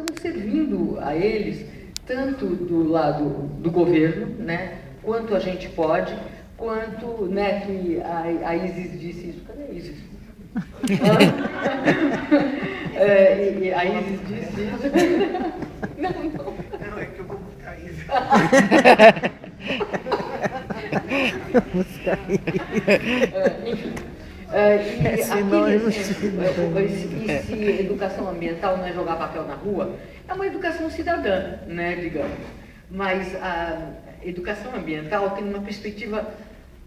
estamos servindo a eles, tanto do lado do governo, né, quanto a gente pode, quanto, né, que a Isis disse isso. Cadê a Isis? A Isis disse isso. Não, é que eu vou buscar isso. Enfim. E se educação ambiental não é jogar papel na rua, é uma educação cidadã, né, digamos. Mas a educação ambiental tem uma perspectiva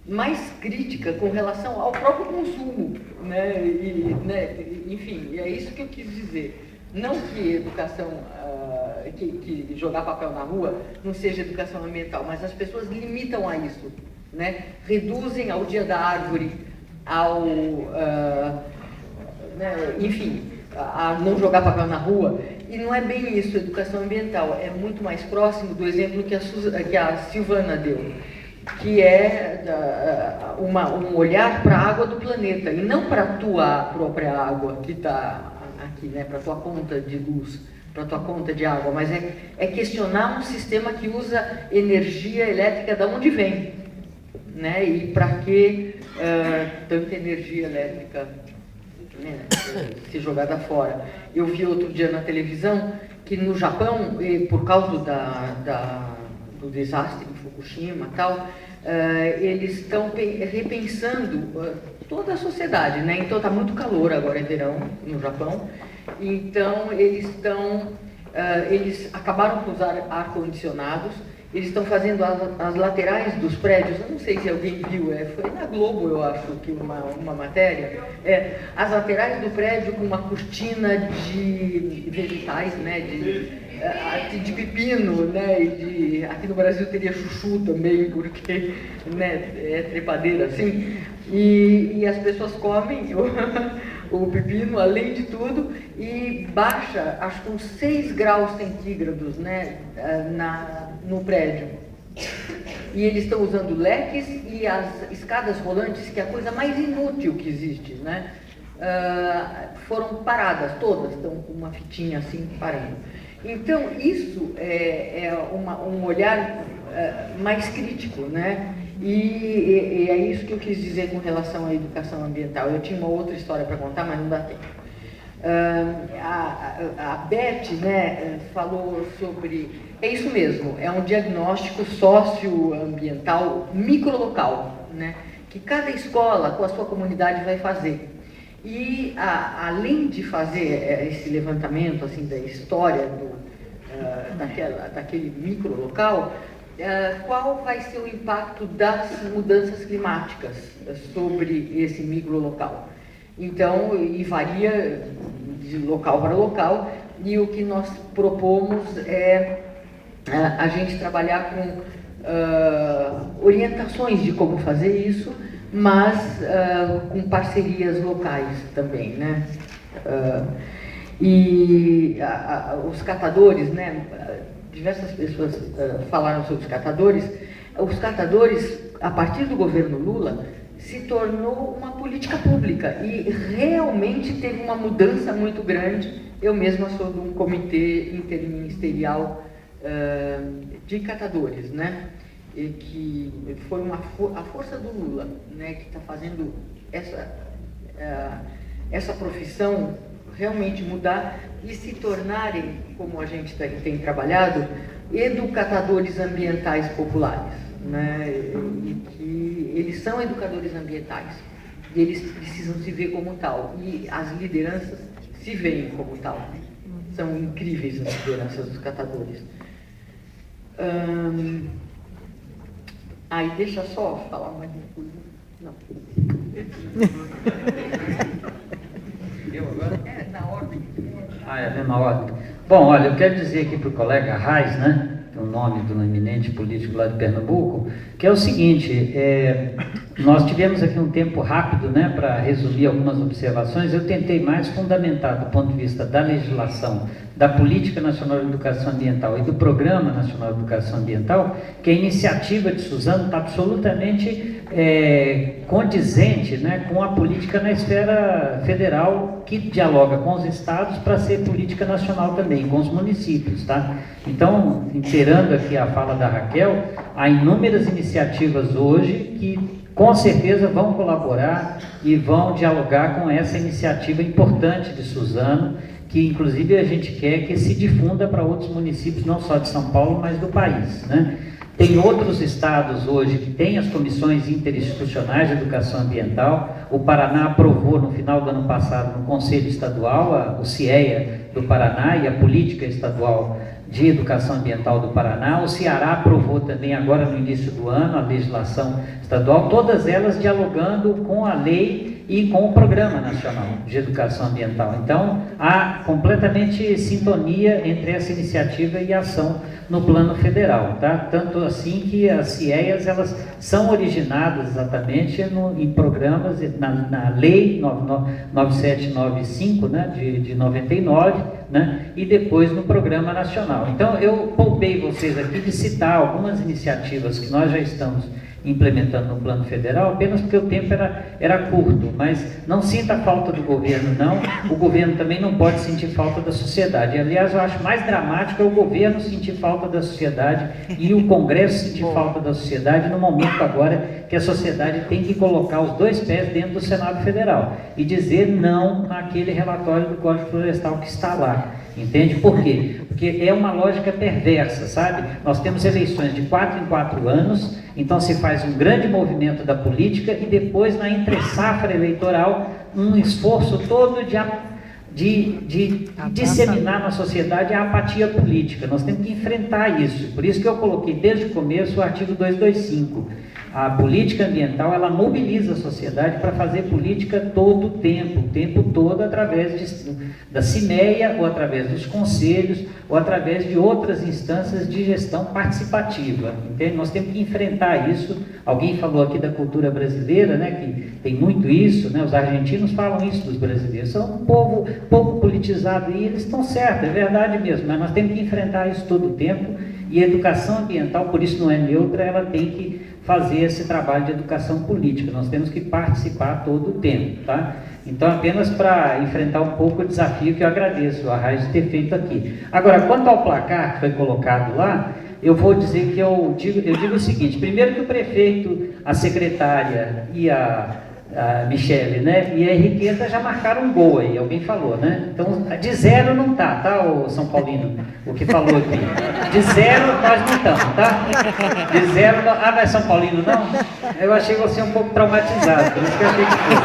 mais crítica com relação ao próprio consumo, né? Enfim, é isso que eu quis dizer. Não que educação, que jogar papel na rua não seja educação ambiental, mas as pessoas limitam a isso, né? Reduzem ao dia da árvore, enfim, a não jogar papel na rua. E não é bem isso, educação ambiental. É muito mais próximo do exemplo que a Silvana deu, que é um olhar para a água do planeta, e não para a tua própria água, que está aqui, né, para a tua conta de luz, para a tua conta de água, mas é questionar um sistema que usa energia elétrica de onde vem, né, e para que tanta energia elétrica, né, ser jogada fora. Eu vi outro dia na televisão que no Japão, por causa do desastre de Fukushima e tal, eles estão repensando toda a sociedade, né? Então está muito calor agora, é verão no Japão, então eles acabaram com os ar-condicionados. Eles estão fazendo as laterais dos prédios, eu não sei se alguém viu, foi na Globo, eu acho, que uma matéria, as laterais do prédio com uma cortina de vegetais, né, de pepino, né, aqui no Brasil teria chuchu também, porque, né, é trepadeira assim, e as pessoas comem o pepino, além de tudo, e baixa, acho que uns 6 graus centígrados, né, no prédio. E eles estão usando leques e as escadas rolantes, que é a coisa mais inútil que existe, né, foram paradas, todas estão com uma fitinha assim, parando. Então, isso é um olhar mais crítico, né? E é isso que eu quis dizer com relação à educação ambiental. Eu tinha uma outra história para contar, mas não dá tempo. A Beth, né, falou sobre... É isso mesmo, é um diagnóstico socioambiental microlocal, né, que cada escola com a sua comunidade vai fazer. E além de fazer esse levantamento assim, da história daquele microlocal, qual vai ser o impacto das mudanças climáticas sobre esse microlocal? Então, e varia de local para local, e o que nós propomos é a gente trabalhar com orientações de como fazer isso, mas com parcerias locais também, né? Os catadores, né? Diversas pessoas falaram sobre os catadores. Os catadores, a partir do governo Lula, se tornou uma política pública e realmente teve uma mudança muito grande. Eu mesma sou de um comitê interministerial de catadores, né? E que foi a força do Lula, né? Que está fazendo essa profissão realmente mudar e se tornarem, como a gente tem trabalhado, educadores ambientais populares, né? E que eles são educadores ambientais e eles precisam se ver como tal, e as lideranças se veem como tal. São incríveis as lideranças dos catadores. Aí deixa só falar mais uma coisa. Não. Eu agora? Na ordem. É na ordem. Bom, olha, eu quero dizer aqui para o colega Reis, né, o nome do eminente político lá de Pernambuco, que é o seguinte, Nós tivemos aqui um tempo rápido, né, para resumir algumas observações. Eu tentei mais fundamentar do ponto de vista da legislação, da Política Nacional de Educação Ambiental e do Programa Nacional de Educação Ambiental, que a iniciativa de Suzano está absolutamente condizente, né, com a política na esfera federal, que dialoga com os estados para ser política nacional também, com os municípios, tá? Então, inteirando aqui a fala da Raquel, há inúmeras iniciativas hoje que com certeza vão colaborar e vão dialogar com essa iniciativa importante de Suzano, que inclusive a gente quer que se difunda para outros municípios, não só de São Paulo, mas do país, né? Tem outros estados hoje que têm as comissões interinstitucionais de educação ambiental. O Paraná aprovou no final do ano passado no Conselho Estadual, o CIEA do Paraná e a Política Estadual de Educação Ambiental do Paraná. O Ceará aprovou também agora no início do ano a legislação estadual, todas elas dialogando com a lei e com o Programa Nacional de Educação Ambiental. Então, há completamente sintonia entre essa iniciativa e a ação no plano federal, tá? Tanto assim que as CIEAs, elas são originadas exatamente em programas, na Lei 9795, né, de 99, né, e depois no Programa Nacional. Então, eu poupei vocês aqui de citar algumas iniciativas que nós já estamos implementando no plano federal, apenas porque o tempo era curto, mas não sinta falta do governo, não. O governo também não pode sentir falta da sociedade. Aliás, eu acho mais dramático é o governo sentir falta da sociedade e o Congresso sentir falta da sociedade no momento agora que a sociedade tem que colocar os dois pés dentro do Senado Federal e dizer não naquele relatório do Código Florestal que está lá. Entende? Por quê? Porque é uma lógica perversa, sabe? Nós temos eleições de 4 em 4 anos, então se faz um grande movimento da política e depois na entre-safra eleitoral um esforço todo de disseminar na sociedade a apatia política. Nós temos que enfrentar isso. Por isso que eu coloquei desde o começo o artigo 225. A política ambiental, ela mobiliza a sociedade para fazer política todo o tempo todo, através da CIMEA, ou através dos conselhos, ou através de outras instâncias de gestão participativa. Entende? Nós temos que enfrentar isso. Alguém falou aqui da cultura brasileira, né, que tem muito isso, né? Os argentinos falam isso dos brasileiros. São um povo pouco politizado e eles estão certos, é verdade mesmo, mas nós temos que enfrentar isso todo o tempo. E a educação ambiental, por isso não é neutra, ela tem que fazer esse trabalho de educação política. Nós temos que participar todo o tempo, tá? Então, apenas para enfrentar um pouco o desafio que eu agradeço a Raiz ter feito aqui. Agora, quanto ao placar que foi colocado lá, eu vou dizer que eu digo o seguinte: primeiro que o prefeito, a secretária e a Michele, né, e a Henriqueta já marcaram um gol aí, alguém falou, né? Então, de 0 não tá, o São Paulino, o que falou aqui. De 0 nós não estamos, tá? De 0, não é São Paulino não? Eu achei você um pouco traumatizado, por isso que eu achei que foi.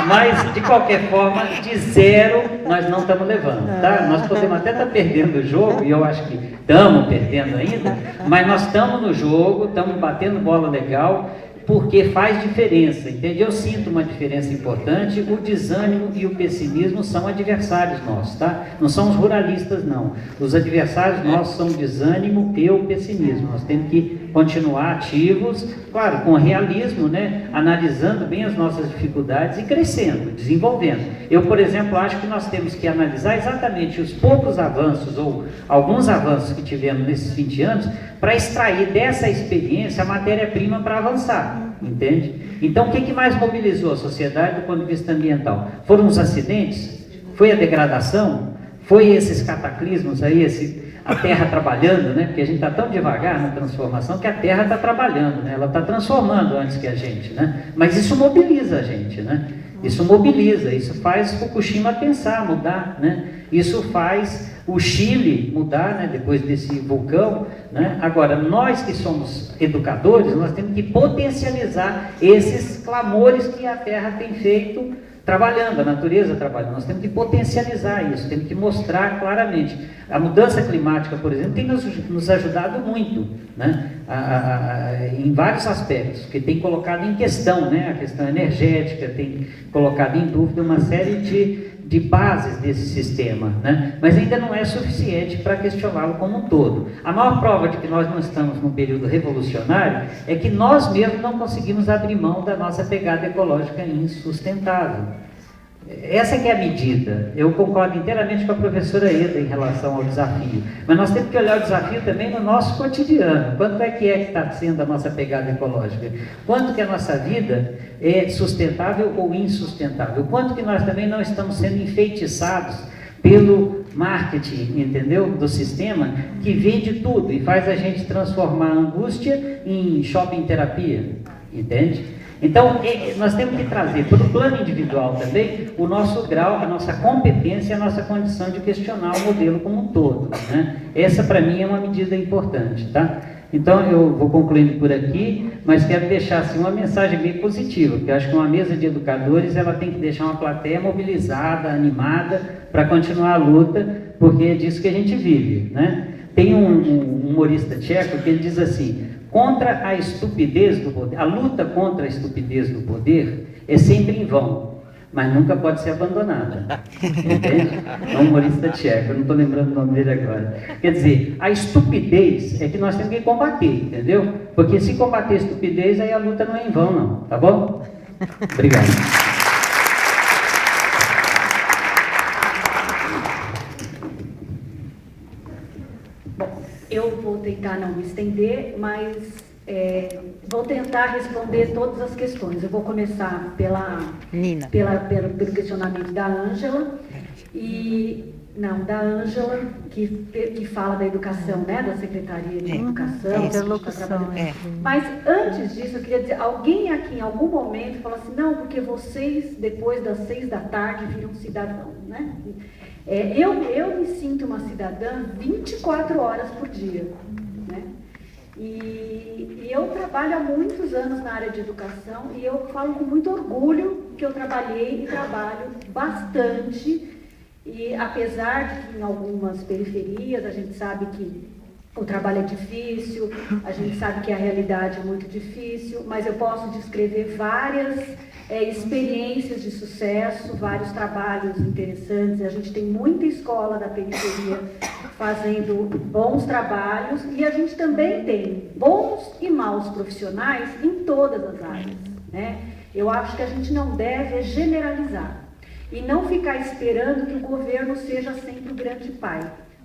Mas, de qualquer forma, de 0 nós não estamos levando, tá? Nós podemos até estar perdendo o jogo, e eu acho que estamos perdendo ainda, mas nós estamos no jogo, estamos batendo bola legal, porque faz diferença, entende? Eu sinto uma diferença importante. O desânimo e o pessimismo são adversários nossos, tá? Não são os ruralistas, não. Os adversários nossos são o desânimo e o pessimismo. Nós temos que continuar ativos, claro, com realismo, né? Analisando bem as nossas dificuldades e crescendo, desenvolvendo. Eu, por exemplo, acho que nós temos que analisar exatamente os poucos avanços, ou alguns avanços que tivemos nesses 20 anos, para extrair dessa experiência a matéria-prima para avançar, entende? Então, o que mais mobilizou a sociedade do ponto de vista ambiental? Foram os acidentes? Foi a degradação? Foi esses cataclismos aí, a Terra trabalhando, né? Porque a gente está tão devagar na transformação que a Terra está trabalhando, né? Ela está transformando antes que a gente, né? Mas isso mobiliza a gente, né? Isso mobiliza, isso faz Fukushima pensar, mudar, né? Isso faz o Chile mudar, né, depois desse vulcão, né? Agora, nós que somos educadores, nós temos que potencializar esses clamores que a Terra tem feito trabalhando, a natureza trabalhando. Nós temos que potencializar isso, temos que mostrar claramente. A mudança climática, por exemplo, tem nos ajudado muito, né? Em vários aspectos, que tem colocado em questão, né, a questão energética, tem colocado em dúvida uma série de bases desse sistema, né? Mas ainda não é suficiente para questioná-lo como um todo. A maior prova de que nós não estamos num período revolucionário é que nós mesmos não conseguimos abrir mão da nossa pegada ecológica insustentável. Essa que é a medida. Eu concordo inteiramente com a professora Eda em relação ao desafio, mas nós temos que olhar o desafio também no nosso cotidiano. Quanto é que está sendo a nossa pegada ecológica? Quanto que a nossa vida é sustentável ou insustentável? Quanto que nós também não estamos sendo enfeitiçados pelo marketing, entendeu? Do sistema, que vende tudo e faz a gente transformar a angústia em shopping terapia, entende? Então, nós temos que trazer para o plano individual também o nosso grau, a nossa competência, a nossa condição de questionar o modelo como um todo, né? Essa, para mim, é uma medida importante, tá? Então, eu vou concluindo por aqui, mas quero deixar assim, uma mensagem bem positiva, porque eu acho que uma mesa de educadores ela tem que deixar uma plateia mobilizada, animada, para continuar a luta, porque é disso que a gente vive, né? Tem um humorista tcheco que ele diz assim: contra a estupidez do poder, a luta contra a estupidez do poder é sempre em vão, mas nunca pode ser abandonada. Entende? É um humorista tcheco, eu não estou lembrando o nome dele agora. Quer dizer, a estupidez é que nós temos que combater, entendeu? Porque se combater a estupidez, aí a luta não é em vão, não. Tá bom? Obrigado. Eu vou tentar não me estender, mas vou tentar responder todas as questões. Eu vou começar pelo questionamento da Ângela, que fala da educação, né, da Secretaria de Educação. Mas antes disso, eu queria dizer, alguém aqui em algum momento falou assim, não, porque vocês, depois das 6 da tarde, viram cidadão, né? Eu me sinto uma cidadã 24 horas por dia, né? E eu trabalho há muitos anos na área de educação e eu falo com muito orgulho que eu trabalhei e trabalho bastante, e apesar de que em algumas periferias a gente sabe que o trabalho é difícil, a gente sabe que a realidade é muito difícil, mas eu posso descrever várias experiências de sucesso, vários trabalhos interessantes. A gente tem muita escola da periferia fazendo bons trabalhos e a gente também tem bons e maus profissionais em todas as áreas, né? Eu acho que a gente não deve generalizar e não ficar esperando que o governo seja sempre o grande pai.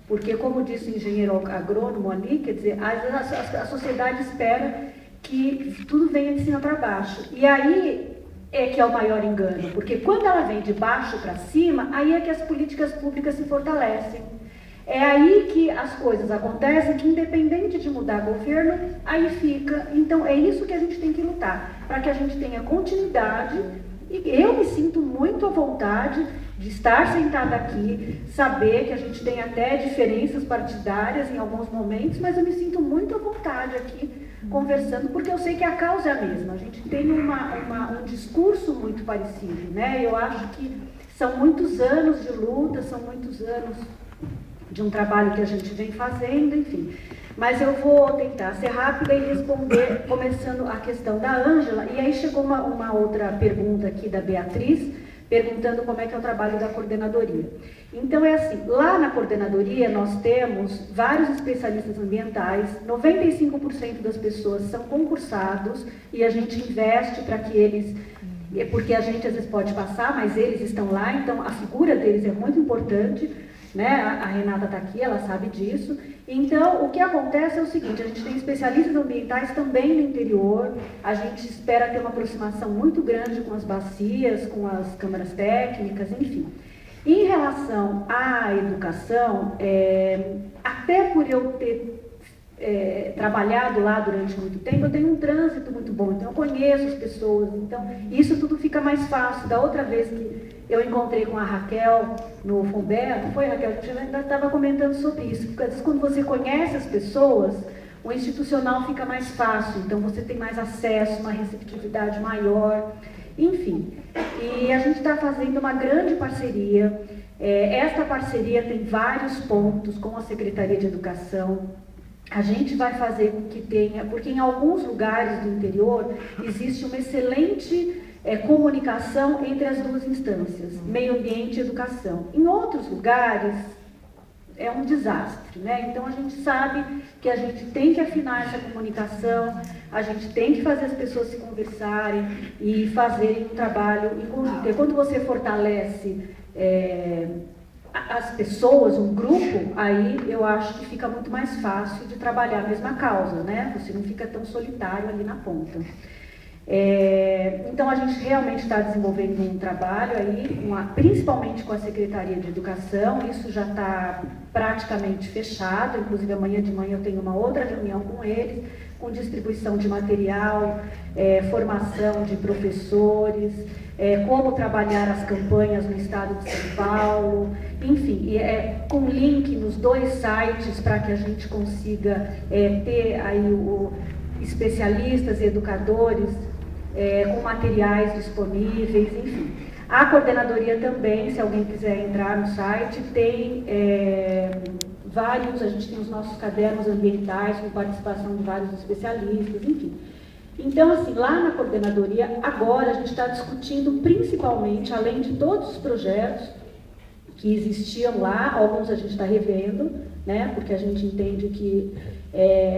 Porque, como disse o engenheiro agrônomo ali, quer dizer, a sociedade espera que tudo venha de cima para baixo. E aí é que é o maior engano, porque quando ela vem de baixo para cima, aí é que as políticas públicas se fortalecem. É aí que as coisas acontecem, que independente de mudar governo, aí fica. Então, é isso que a gente tem que lutar, para que a gente tenha continuidade. E eu me sinto muito à vontade de estar sentada aqui, saber que a gente tem até diferenças partidárias em alguns momentos, mas eu me sinto muito à vontade aqui conversando, porque eu sei que a causa é a mesma. A gente tem um discurso muito parecido, né? Eu acho que são muitos anos de luta, são muitos anos de um trabalho que a gente vem fazendo, enfim. Mas eu vou tentar ser rápida e responder, começando a questão da Ângela, e aí chegou uma outra pergunta aqui da Beatriz, perguntando como é que é o trabalho da coordenadoria. Então é assim, lá na coordenadoria nós temos vários especialistas ambientais, 95% das pessoas são concursados e a gente investe para que eles, porque a gente às vezes pode passar, mas eles estão lá, então a figura deles é muito importante, né? A Renata está aqui, ela sabe disso. Então, o que acontece é o seguinte, a gente tem especialistas ambientais também no interior, a gente espera ter uma aproximação muito grande com as bacias, com as câmaras técnicas, enfim. Em relação à educação, até por eu ter trabalhado lá durante muito tempo, eu tenho um trânsito muito bom, então eu conheço as pessoas, então isso tudo fica mais fácil. Da outra vez que eu encontrei com a Raquel no Fumber, não foi, Raquel? A gente ainda estava comentando sobre isso, porque às vezes quando você conhece as pessoas, o institucional fica mais fácil, então você tem mais acesso, uma receptividade maior, enfim. E a gente está fazendo uma grande parceria, esta parceria tem vários pontos com a Secretaria de Educação. A gente vai fazer com que tenha, porque em alguns lugares do interior existe uma excelente comunicação entre as duas instâncias, meio ambiente e educação. Em outros lugares, é um desastre, né? Então a gente sabe que a gente tem que afinar essa comunicação, a gente tem que fazer as pessoas se conversarem e fazerem um trabalho em conjunto. Porque quando você fortalece as pessoas, um grupo, aí eu acho que fica muito mais fácil de trabalhar a mesma causa, né? Você não fica tão solitário ali na ponta. Então a gente realmente está desenvolvendo um trabalho aí, principalmente com a Secretaria de Educação. Isso já está praticamente fechado, inclusive amanhã de manhã eu tenho uma outra reunião com eles, com distribuição de material, formação de professores, como trabalhar as campanhas no estado de São Paulo, enfim, com link nos 2 sites para que a gente consiga ter aí especialistas e educadores com materiais disponíveis, enfim. A coordenadoria também, se alguém quiser entrar no site, tem vários, a gente tem os nossos cadernos ambientais com participação de vários especialistas, enfim. Então, assim, lá na coordenadoria, agora a gente está discutindo principalmente, além de todos os projetos que existiam lá, alguns a gente está revendo, né, porque a gente entende que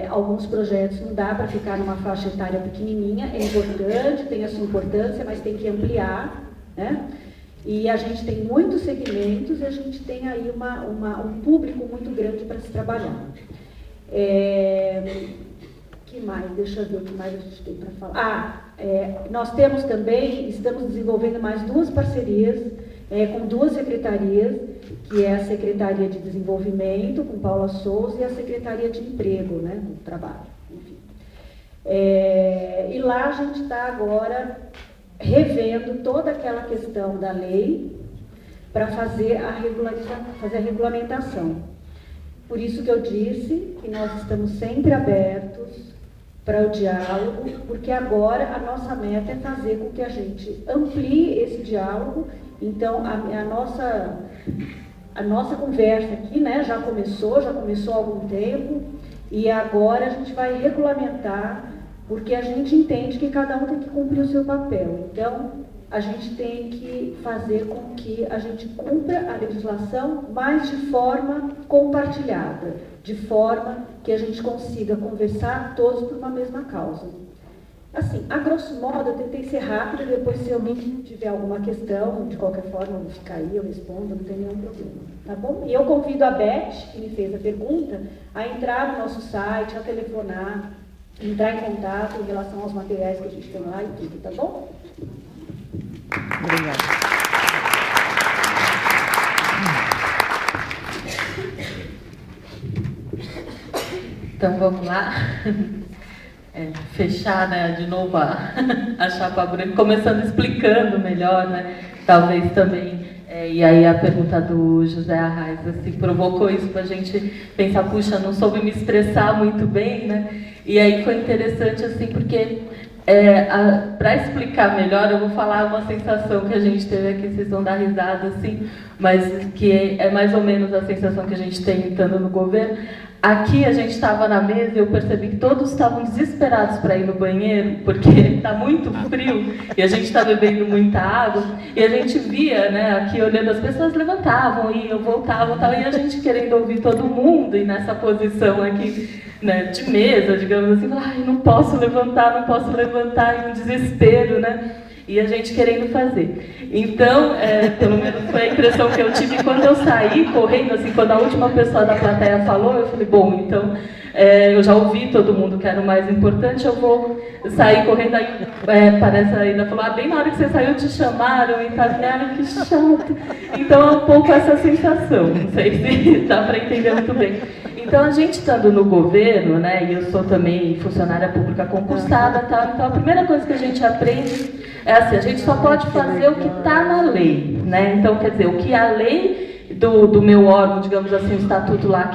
alguns projetos não dá para ficar numa faixa etária pequenininha, é importante, tem a sua importância, mas tem que ampliar, né? E a gente tem muitos segmentos e a gente tem aí um público muito grande para se trabalhar. Que mais? Deixa eu ver o que mais a gente tem para falar. Nós temos também, estamos desenvolvendo mais 2 parcerias com 2 secretarias, que é a Secretaria de Desenvolvimento, com Paula Souza, e a Secretaria de Emprego, né, do Trabalho. Enfim. E lá a gente está agora revendo toda aquela questão da lei para fazer a regulamentação. Por isso que eu disse que nós estamos sempre abertos para o diálogo, porque agora a nossa meta é fazer com que a gente amplie esse diálogo. Então, a nossa conversa aqui, né, já começou há algum tempo, e agora a gente vai regulamentar, porque a gente entende que cada um tem que cumprir o seu papel. Então, a gente tem que fazer com que a gente cumpra a legislação, mas de forma compartilhada, de forma que a gente consiga conversar todos por uma mesma causa. Assim, a grosso modo, eu tentei ser rápida, depois se alguém tiver alguma questão, de qualquer forma, eu vou ficar aí, eu respondo, não tem nenhum problema, tá bom? E eu convido a Beth, que me fez a pergunta, a entrar no nosso site, a telefonar, entrar em contato em relação aos materiais que a gente tem lá e tudo, tá bom? Obrigada. Então vamos lá. Fechar, né, de novo a chapa branca, começando explicando melhor, né, talvez também, e aí a pergunta do José Arraes, assim, provocou isso para a gente pensar, puxa, não soube me expressar muito bem, né, e aí foi interessante, assim, porque para explicar melhor, eu vou falar uma sensação que a gente teve aqui, vocês vão dar risada, assim, mas que é mais ou menos a sensação que a gente tem estando no governo. Aqui a gente estava na mesa e eu percebi que todos estavam desesperados para ir no banheiro, porque está muito frio e a gente está bebendo muita água. E a gente via, né, aqui olhando, as pessoas levantavam, iam, voltavam, tal, e a gente querendo ouvir todo mundo, e nessa posição aqui, né, de mesa, digamos assim, ai, não posso levantar, e um desespero, né? E a gente querendo fazer. Então, pelo menos foi a impressão que eu tive quando eu saí correndo, assim, quando a última pessoa da plateia falou, eu falei, bom, então, eu já ouvi todo mundo que era o mais importante, eu vou sair correndo, aí parece ainda falou, bem na hora que você saiu te chamaram, e tá, que chato. Então é um pouco essa sensação, não sei se dá para entender muito bem. Então, a gente estando no governo, né, e eu sou também funcionária pública concursada, tal, então a primeira coisa que a gente aprende é assim, a gente só pode fazer o que está na lei, né? Então, quer dizer, o que a lei do meu órgão, digamos assim, o estatuto lá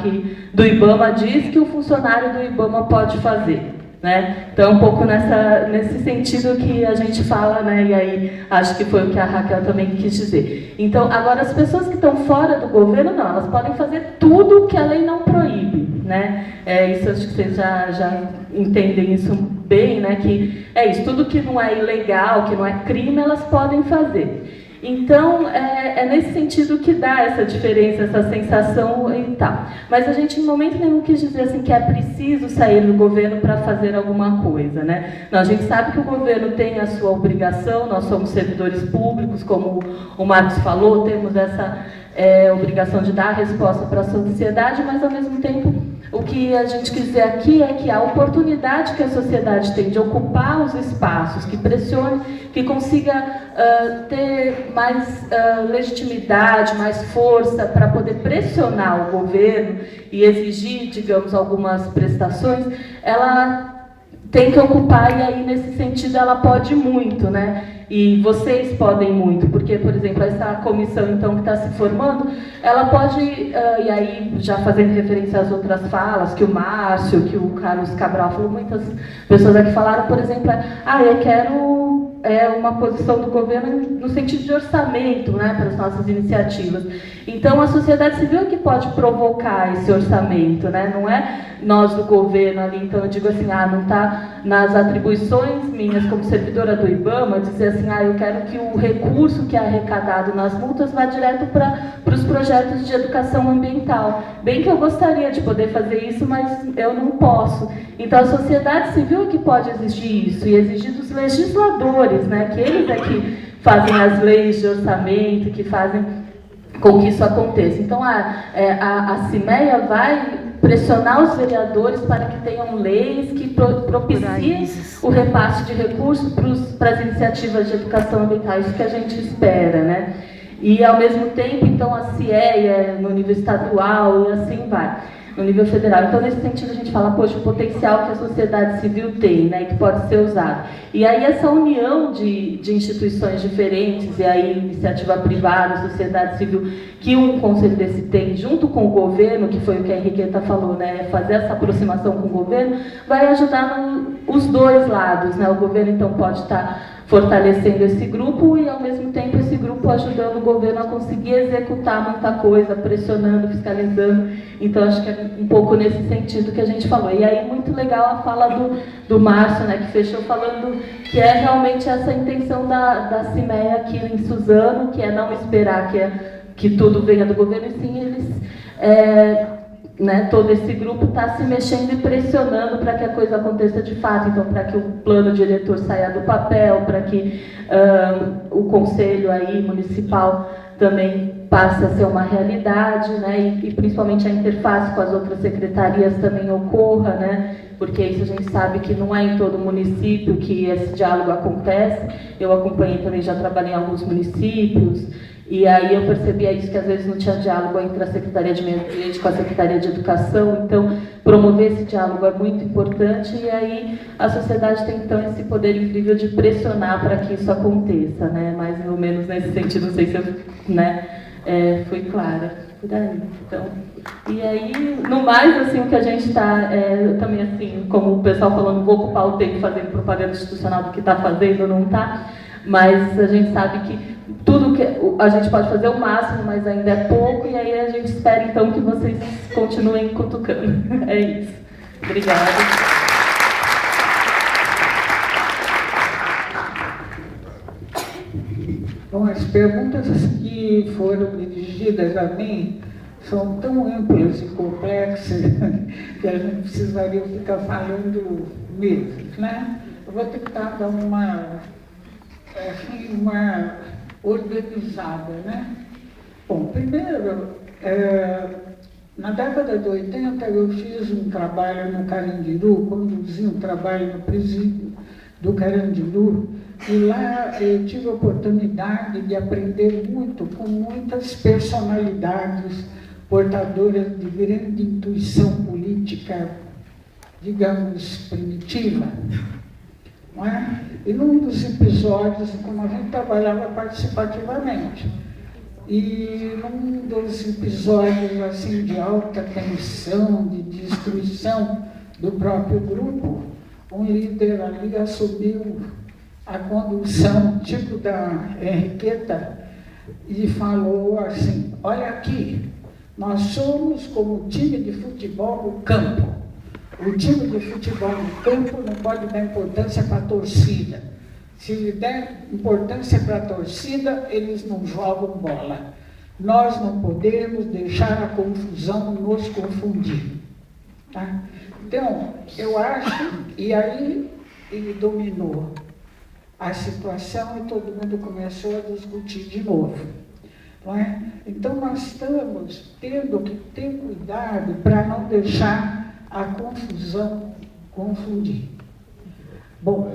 do IBAMA diz que o funcionário do IBAMA pode fazer, né? Então, um pouco nesse sentido que a gente fala, né? E aí, acho que foi o que a Raquel também quis dizer. Então, agora, as pessoas que estão fora do governo, não, elas podem fazer tudo que a lei não proíbe. né? Isso acho que vocês já entendem isso bem, né? Que é isso, tudo que não é ilegal, que não é crime, elas podem fazer. Então, é nesse sentido que dá essa diferença, essa sensação e tal. Mas a gente, em momento nenhum, quis dizer assim que é preciso sair do governo para fazer alguma coisa, né? Não, a gente sabe que o governo tem a sua obrigação, nós somos servidores públicos, como o Marcos falou, temos essa obrigação de dar a resposta para a sociedade, mas, ao mesmo tempo, o que a gente quis dizer aqui é que a oportunidade que a sociedade tem de ocupar os espaços, que pressione, que consiga ter mais legitimidade, mais força para poder pressionar o governo e exigir, digamos, algumas prestações, ela tem que ocupar, e aí, nesse sentido, ela pode muito, né? E vocês podem muito, porque, por exemplo, essa comissão, então, que está se formando, ela pode, e aí, já fazendo referência às outras falas, que o Márcio, que o Carlos Cabral falou, muitas pessoas aqui falaram, por exemplo, eu quero uma posição do governo no sentido de orçamento, né, para as nossas iniciativas. Então, a sociedade civil é que pode provocar esse orçamento, né? Não é nós do governo ali. Então, eu digo assim, não está nas atribuições minhas como servidora do IBAMA dizer assim, eu quero que o recurso que é arrecadado nas multas vá direto para os projetos de educação ambiental. Bem que eu gostaria de poder fazer isso, mas eu não posso. Então, a sociedade civil é que pode exigir isso, e exigir dos legisladores, né? Que eles é que fazem as leis de orçamento, que fazem com que isso aconteça. Então, a CIMEA vai pressionar os vereadores para que tenham leis que propiciem o repasse de recursos para as iniciativas de educação ambiental, isso que a gente espera, né? E, ao mesmo tempo, então, a CIEA no nível estadual, e assim vai, no nível federal. Então, nesse sentido, a gente fala, poxa, o potencial que a sociedade civil tem, né, e que pode ser usado. E aí, essa união de instituições diferentes, e aí iniciativa privada, sociedade civil, que um conselho desse tem, junto com o governo, que foi o que a Henriqueta falou, né, fazer essa aproximação com o governo, vai ajudar os dois lados, né? O governo, então, pode estar fortalecendo esse grupo e, ao mesmo tempo, esse grupo ajudando o governo a conseguir executar muita coisa, pressionando, fiscalizando. Então, acho que é um pouco nesse sentido que a gente falou. E aí, muito legal a fala do Márcio, né, que fechou falando que é realmente essa intenção da CIMEA aqui em Suzano, que é não esperar que tudo venha do governo, e sim eles... todo esse grupo está se mexendo e pressionando para que a coisa aconteça de fato, então para que o plano diretor saia do papel, para que o conselho aí municipal também passe a ser uma realidade, né, e principalmente a interface com as outras secretarias também ocorra, né, porque isso a gente sabe que não é em todo município que esse diálogo acontece. Eu acompanhei também, já trabalhei em alguns municípios, e aí eu percebia isso, que às vezes não tinha diálogo entre a Secretaria de Meio Ambiente com a Secretaria de Educação. Então, promover esse diálogo é muito importante, e aí a sociedade tem, então, esse poder incrível de pressionar para que isso aconteça, né? Mais ou menos nesse sentido, não sei se eu fui clara por aí. Então, e aí, no mais, assim, o que a gente está, também, assim, como o pessoal falou, não vou ocupar o tempo fazendo propaganda institucional do que está fazendo ou não está, mas a gente sabe que tudo que a gente pode fazer o máximo, mas ainda é pouco, e aí a gente espera, então, que vocês continuem cutucando. É isso. Obrigada. Bom, as perguntas que foram dirigidas a mim são tão amplas e complexas que a gente precisaria ficar falando meses, né? Eu vou tentar dar uma organizada, né? Bom, primeiro, na década de 80 eu fiz um trabalho no Carandiru, conduzi um trabalho no presídio do Carandiru, e lá eu tive a oportunidade de aprender muito com muitas personalidades portadoras de grande intuição política, digamos, primitiva. Não é? E num dos episódios, como a gente trabalhava participativamente, e num dos episódios assim, de alta tensão, de destruição do próprio grupo, um líder ali assumiu a condução, tipo da Henriqueta, e falou assim: olha aqui, Nós somos como o time de futebol no campo. O time de futebol no campo não pode dar importância para a torcida. Se ele der importância para a torcida, eles não jogam bola. Nós não podemos deixar a confusão nos confundir. Tá? Então, eu acho, e aí ele dominou a situação e todo mundo começou a discutir de novo. Não é? Então, nós estamos tendo que ter cuidado para não deixar a confusão confundir. Bom,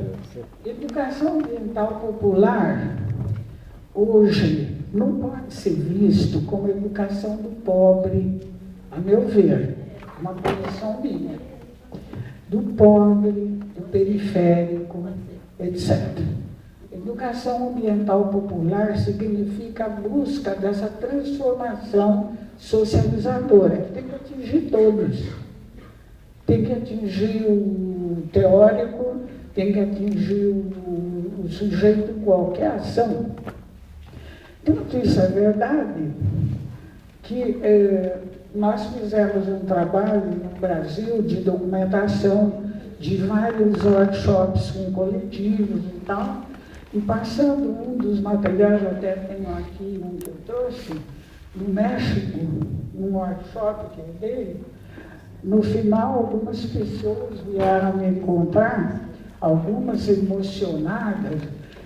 educação ambiental popular, hoje, não pode ser visto como educação do pobre, a meu ver, uma posição minha, do pobre, do periférico, etc. Educação ambiental popular significa a busca dessa transformação socializadora, que tem que atingir todos. Tem que atingir o teórico, tem que atingir o sujeito em qualquer ação. Tanto isso é verdade que nós fizemos um trabalho no Brasil de documentação de vários workshops com coletivos e tal, e passando um dos materiais, até tenho aqui um que eu trouxe, no México, um workshop que é dele, no final algumas pessoas vieram me encontrar, algumas emocionadas,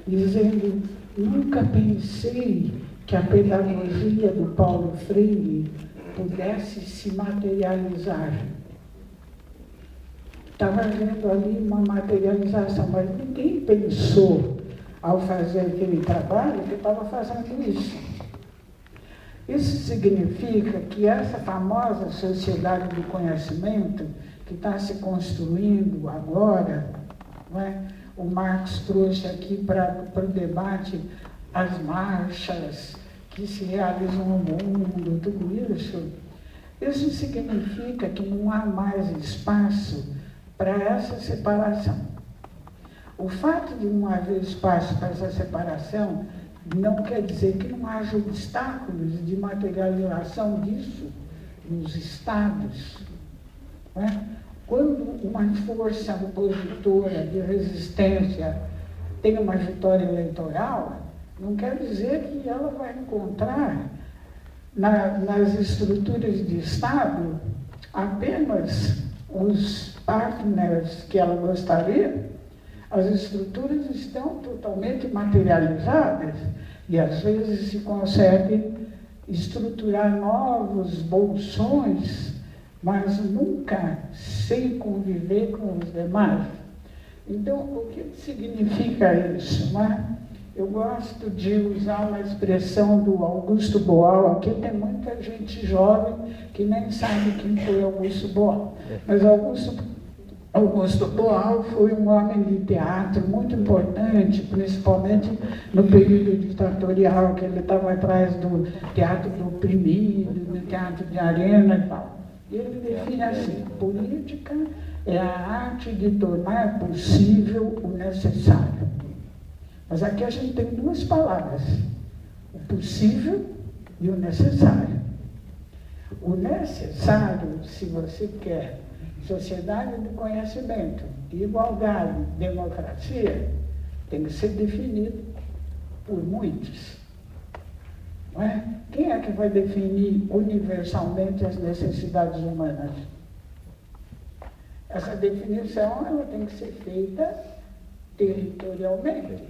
dizendo: nunca pensei que a pedagogia do Paulo Freire pudesse se materializar. Estava vendo ali uma materialização, mas ninguém pensou, ao fazer aquele trabalho, que estava fazendo isso. Isso significa que essa famosa sociedade do conhecimento, que está se construindo agora, não é? O Marx trouxe aqui para o debate as marchas que se realizam no mundo, tudo isso. Isso significa que não há mais espaço para essa separação. O fato de não haver espaço para essa separação não quer dizer que não haja obstáculos de materialização disso nos estados. Não é? Quando uma força opositora de resistência tem uma vitória eleitoral, não quer dizer que ela vai encontrar nas estruturas de Estado apenas os partners que ela gostaria. As estruturas estão totalmente materializadas e às vezes se consegue estruturar novos bolsões, mas nunca sem conviver com os demais. Então, o que significa isso? Não é? Eu gosto de usar uma expressão do Augusto Boal. Aqui tem muita gente jovem que nem sabe quem foi Augusto Boal. Mas Augusto Boal foi um homem de teatro muito importante, principalmente no período ditatorial, que ele estava atrás do teatro do oprimido, do teatro de arena e tal. Ele define assim: política é a arte de tornar possível o necessário. Mas aqui a gente tem duas palavras: o possível e o necessário. O necessário, se você quer sociedade do conhecimento, igualdade, democracia, tem que ser definido por muitos. Não é? Quem é que vai definir universalmente as necessidades humanas? Essa definição ela tem que ser feita territorialmente,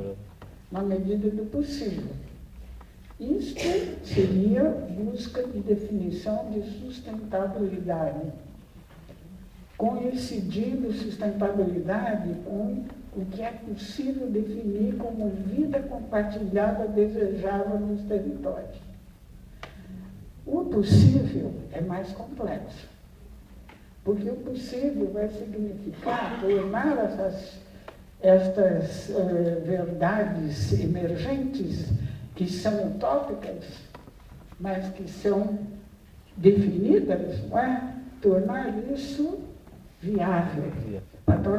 na medida do possível. Isto seria busca de definição de sustentabilidade, coincidindo sustentabilidade com o que é possível definir como vida compartilhada desejável nos territórios. O possível é mais complexo, porque o possível vai significar tornar estas verdades emergentes, que são utópicas, mas que são definidas, não é? Tornar isso viável.